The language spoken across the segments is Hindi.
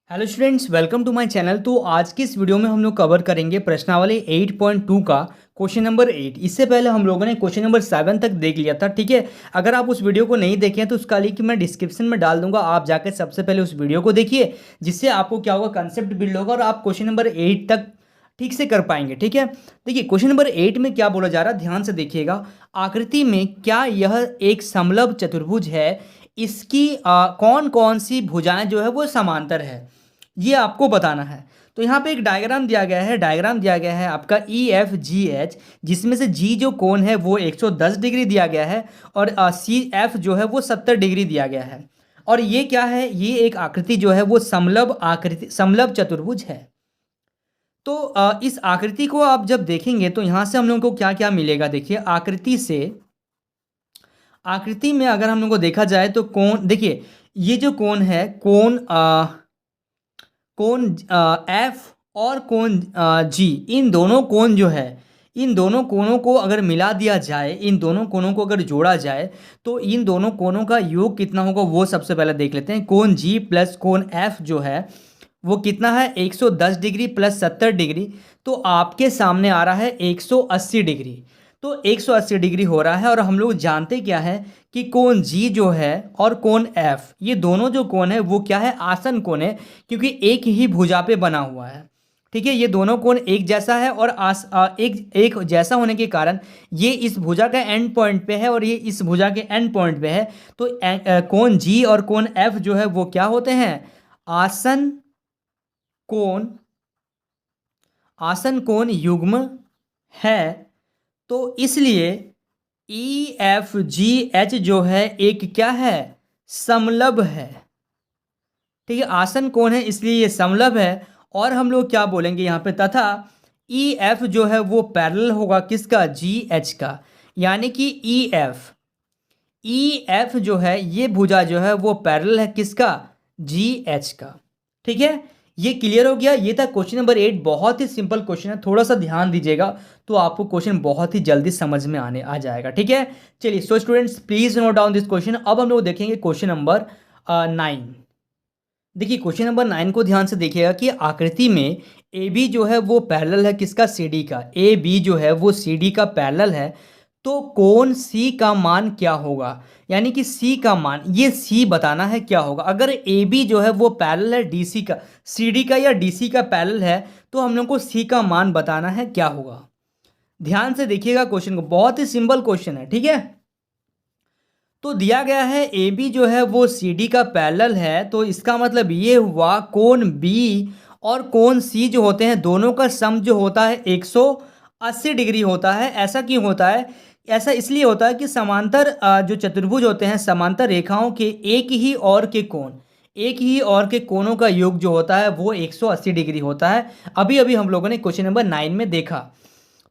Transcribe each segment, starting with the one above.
Hello students, welcome to my channel. तो आज की इस वीडियो में हम लोग कवर करेंगे प्रश्नावली 8.2 का क्वेश्चन नंबर 8। इससे पहले हम लोगों ने क्वेश्चन नंबर 7 तक देख लिया था, ठीक है। अगर आप उस वीडियो को नहीं देखे हैं तो उसका लिंक मैं डिस्क्रिप्शन में डाल दूंगा, आप जाकर सबसे पहले उस वीडियो को देखिए, जिससे आपको क्या होगा, कंसेप्ट बिल्ड होगा और आप क्वेश्चन नंबर 8 तक ठीक से कर पाएंगे, ठीक है। देखिए क्वेश्चन नंबर 8 में क्या बोला जा रहा है, ध्यान से देखिएगा। आकृति में क्या यह एक समलंब चतुर्भुज है, इसकी कौन कौन सी भुजाएं जो है वो समांतर है, ये आपको बताना है। तो यहाँ पे एक डायग्राम दिया गया है, आपका ई एफ जी एच, जिसमें से जी जो कोण है वो 110 डिग्री दिया गया है और सी एफ जो है वो 70 डिग्री दिया गया है। और ये क्या है, ये एक आकृति जो है वो समलंब चतुर्भुज है। तो इस आकृति को आप जब देखेंगे तो यहाँ से हम लोगों को क्या क्या मिलेगा। देखिए आकृति में अगर हम लोगों को देखा जाए तो कोण, देखिए ये जो कोण है, कोण एफ और कोण जी, इन दोनों कोण जो है, इन दोनों कोणों को अगर मिला दिया जाए, इन दोनों कोणों को अगर जोड़ा जाए तो इन दोनों कोणों का योग कितना होगा वो सबसे पहले देख लेते हैं। कोण जी प्लस कोण एफ जो है वो कितना है, 110 डिग्री प्लस 70 डिग्री, तो आपके सामने आ रहा है 180 डिग्री। तो 180 डिग्री हो रहा है और हम लोग जानते क्या है कि कोण जी जो है और कोण एफ, ये दोनों जो कोण है वो क्या है, आसन कोण है, क्योंकि एक ही भुजा पे बना हुआ है, ठीक है। ये दोनों कोण एक जैसा है और एक जैसा होने के कारण ये इस भुजा का एंड पॉइंट पे है और ये इस भुजा के एंड पॉइंट पे है। तो कोण जी और कोण एफ जो है वो क्या होते हैं, आसन कोण, आसन कोण युग्म है। तो इसलिए ई एफ जी एच जो है एक क्या है, समलंब है, ठीक है। आसन कोण है इसलिए ये समलंब है। और हम लोग क्या बोलेंगे यहाँ पे, तथा ई एफ जो है वो पैरेलल होगा किसका, जी एच का। यानी कि ई एफ जो है ये भुजा जो है वो पैरेलल है किसका, जी एच का, ठीक है। ये क्लियर हो गया। ये था क्वेश्चन नंबर 8। बहुत ही सिंपल क्वेश्चन है, थोड़ा सा ध्यान दीजिएगा तो आपको क्वेश्चन बहुत ही जल्दी समझ में आने आ जाएगा, ठीक है। चलिए so students please note down this question. अब हम लोग देखेंगे क्वेश्चन नंबर 9। देखिए क्वेश्चन नंबर 9 को ध्यान से देखिएगा कि आकृति में ए बी जो है वो पैरेलल है किसका, सी डी का। ए बी जो है वो सी डी का पैरेलल है, तो कोण सी का मान क्या होगा, यानी कि सी का मान, ये सी बताना है क्या होगा। अगर ए बी जो है वो पैरेलल है डी सी का, सी डी का या डी सी का पैरेलल है, तो हम लोग को सी का मान बताना है क्या होगा। ध्यान से देखिएगा क्वेश्चन को, बहुत ही सिंपल क्वेश्चन है, ठीक है। तो दिया गया है ए बी जो है वो सी डी का पैरेलल है, तो इसका मतलब ये हुआ कोण बी और कोण सी जो होते हैं दोनों का सम जो होता है 180 डिग्री होता है। ऐसा क्यों होता है, ऐसा इसलिए होता है कि समांतर जो चतुर्भुज होते हैं, समांतर रेखाओं के एक ही और के कोणों का योग जो होता है वो 180 डिग्री होता है। अभी अभी हम लोगों ने क्वेश्चन नंबर 9 में देखा।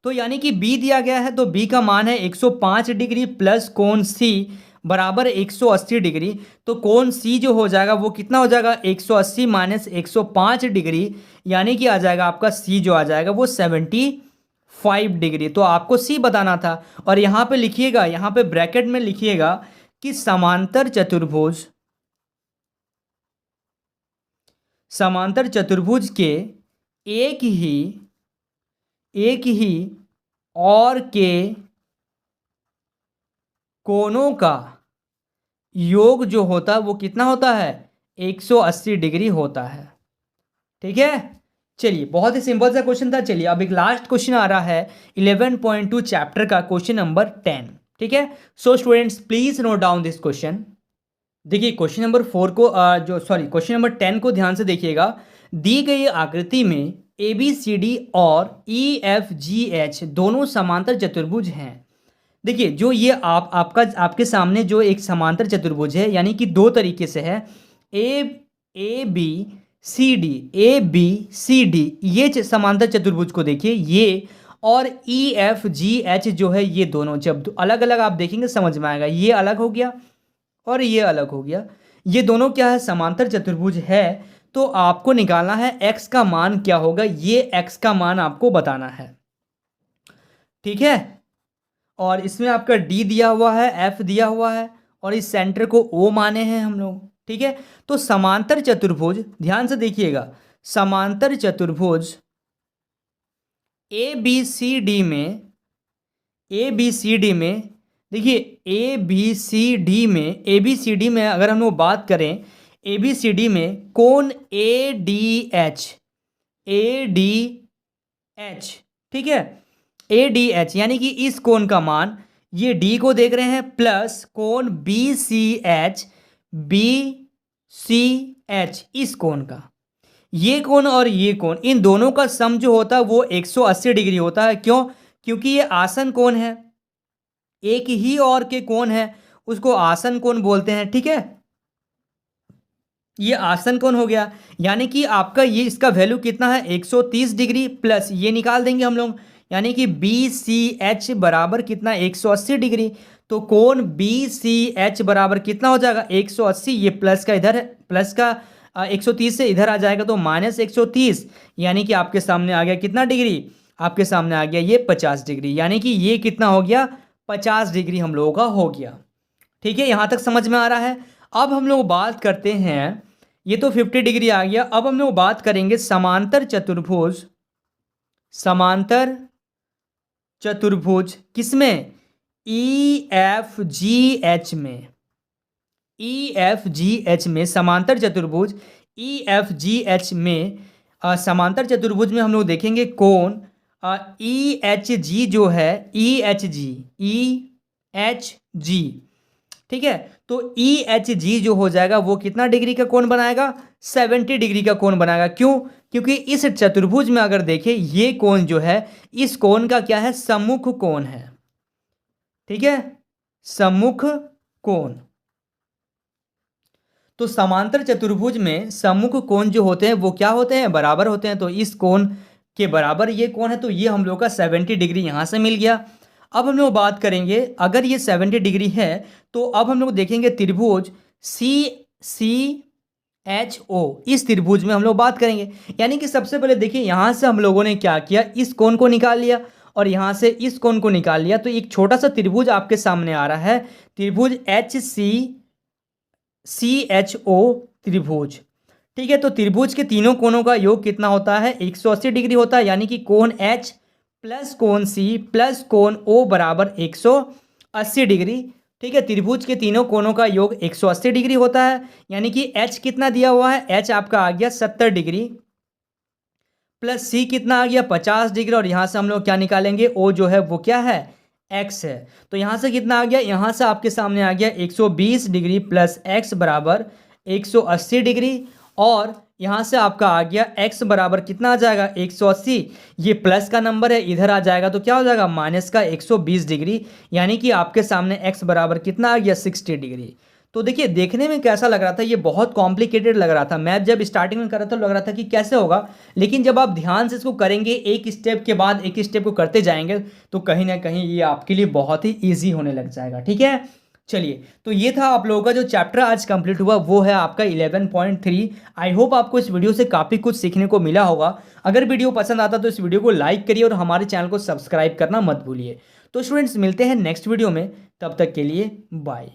तो यानी कि बी दिया गया है, तो बी का मान है 105 डिग्री प्लस कोण सी बराबर 180 डिग्री। तो कोण सी जो हो जाएगा वो कितना हो जाएगा, 180 माइनस 105 डिग्री, यानी कि आ जाएगा आपका सी जो आ जाएगा वो 75 डिग्री। तो आपको सी बताना था। और यहाँ पे लिखिएगा, यहाँ पे ब्रैकेट में लिखिएगा कि समांतर चतुर्भुज के एक ही और के कोणों का योग जो होता है वो कितना होता है, 180 डिग्री होता है, ठीक है। चलिए बहुत ही सिंपल सा क्वेश्चन था। चलिए अब एक लास्ट क्वेश्चन आ रहा है 11.2 चैप्टर का, क्वेश्चन नंबर 10, ठीक है। So students please note down this question. देखिए क्वेश्चन नंबर 4 को क्वेश्चन नंबर 10 को ध्यान से देखिएगा। दी गई आकृति में ए बी सी डी और ई एफ जी एच दोनों समांतर चतुर्भुज हैं। देखिए जो ये आपके सामने जो एक समांतर चतुर्भुज है, यानी कि दो तरीके से है, ए बी सी डी, ये समांतर चतुर्भुज को देखिए ये, और ई एफ जी एच जो है ये दोनों जब अलग अलग आप देखेंगे समझ में आएगा। ये अलग हो गया और ये अलग हो गया, ये दोनों क्या है, समांतर चतुर्भुज है। तो आपको निकालना है x का मान क्या होगा, ये x का मान आपको बताना है, ठीक है। और इसमें आपका d दिया हुआ है, f दिया हुआ है, और इस सेंटर को o माने हैं हम लोग, ठीक है। तो समांतर चतुर्भुज, ध्यान से देखिएगा, समांतर चतुर्भुज ए बी सी डी में, ए बी सी डी में, देखिए ए बी सी डी में, ए बी सी डी में अगर हम लोग बात करें, ए बी सी डी में कोण A D H, A D H, ठीक है, ए डी एच, यानी कि इस कोण का मान, ये डी को देख रहे हैं, प्लस कोण B C H, B C H, इस कोण का, ये कोण और ये कोण, इन दोनों का सम जो होता है वो 180 डिग्री होता है। क्यों? क्योंकि ये आसन कोण है, एक ही और के कोण है, उसको आसन कोण बोलते हैं, ठीक है। ये आसन कोण हो गया, यानी कि आपका ये इसका वैल्यू कितना है, 130 डिग्री, प्लस ये निकाल देंगे हम लोग, यानी कि बी सी एच बराबर कितना, 180 डिग्री। तो कोण बी सी एच बराबर कितना हो जाएगा, 180, ये प्लस का इधर है, प्लस का 130 से इधर आ जाएगा तो माइनस 130, यानी कि आपके सामने आ गया कितना डिग्री, आपके सामने आ गया ये 50 डिग्री, यानी कि ये कितना हो गया, 50 डिग्री हम लोगों का हो गया। ठीक है, यहाँ तक समझ में आ रहा है। अब हम लोग बात करते हैं, ये तो 50 डिग्री आ गया, अब हम लोग बात करेंगे समांतर चतुर्भुज, समांतर चतुर्भुज किसमें, ई एफ जी एच में, ई एफ जी एच में, समांतर चतुर्भुज ई एफ जी एच में, समांतर चतुर्भुज में हम लोग देखेंगे कोण ई एच जी जो है, E H G, E H G, ठीक है। तो ई एच जी जो हो जाएगा वो कितना डिग्री का कोण बनाएगा, 70 डिग्री का कोण बनाएगा। क्यों? क्योंकि इस चतुर्भुज में अगर देखें, ये कोण जो है, इस कोण का क्या है, सम्मुख कोण है, ठीक है, सम्मुख कोण। तो समांतर चतुर्भुज में सम्मुख कोण जो होते हैं वो क्या होते हैं, बराबर होते हैं। तो इस कोण के बराबर ये कोण है, तो ये हम लोग का 70 डिग्री यहाँ से मिल गया। अब हम लोग बात करेंगे, अगर ये 70 डिग्री है तो अब हम लोग देखेंगे त्रिभुज सी सी एच ओ, इस त्रिभुज में हम लोग बात करेंगे। यानी कि सबसे पहले देखिए, यहाँ से हम लोगों ने क्या किया, इस कोण को निकाल लिया और यहाँ से इस कोण को निकाल लिया, तो एक छोटा सा त्रिभुज आपके सामने आ रहा है, त्रिभुज एच सी एच ओ त्रिभुज, ठीक है। तो त्रिभुज के तीनों कोणों का योग कितना होता है, 180 डिग्री होता है, यानी कि कोण एच प्लस कोण सी प्लस कोण ओ बराबर 180 डिग्री, ठीक है। त्रिभुज के तीनों कोणों का योग 180 डिग्री होता है, यानी कि एच कितना दिया हुआ है, एच आपका आ गया 70 डिग्री, प्लस सी कितना आ गया 50 डिग्री, और यहाँ से हम लोग क्या निकालेंगे, ओ जो है वो क्या है, एक्स है। तो यहाँ से कितना आ गया, यहाँ से आपके सामने आ गया 120 डिग्री प्लस एक्स बराबर 180 डिग्री, और यहाँ से आपका आ गया x बराबर कितना आ जाएगा, 180, ये प्लस का नंबर है, इधर आ जाएगा तो क्या हो जाएगा, माइनस का 120 डिग्री, यानी कि आपके सामने x बराबर कितना आ गया, 60 डिग्री। तो देखिए, देखने में कैसा लग रहा था, ये बहुत कॉम्प्लिकेटेड लग रहा था, मैं जब स्टार्टिंग में कर रहा था लग रहा था कि कैसे होगा, लेकिन जब आप ध्यान से इसको करेंगे, एक स्टेप के बाद एक स्टेप को करते जाएंगे, तो कहीं ना कहीं ये आपके लिए बहुत ही ईजी होने लग जाएगा। ठीक है, चलिए, तो ये था आप लोगों का जो चैप्टर आज कंप्लीट हुआ, वो है आपका 11.3। आई होप आपको इस वीडियो से काफ़ी कुछ सीखने को मिला होगा। अगर वीडियो पसंद आता तो इस वीडियो को लाइक करिए और हमारे चैनल को सब्सक्राइब करना मत भूलिए। तो स्टूडेंट्स, मिलते हैं नेक्स्ट वीडियो में, तब तक के लिए बाय।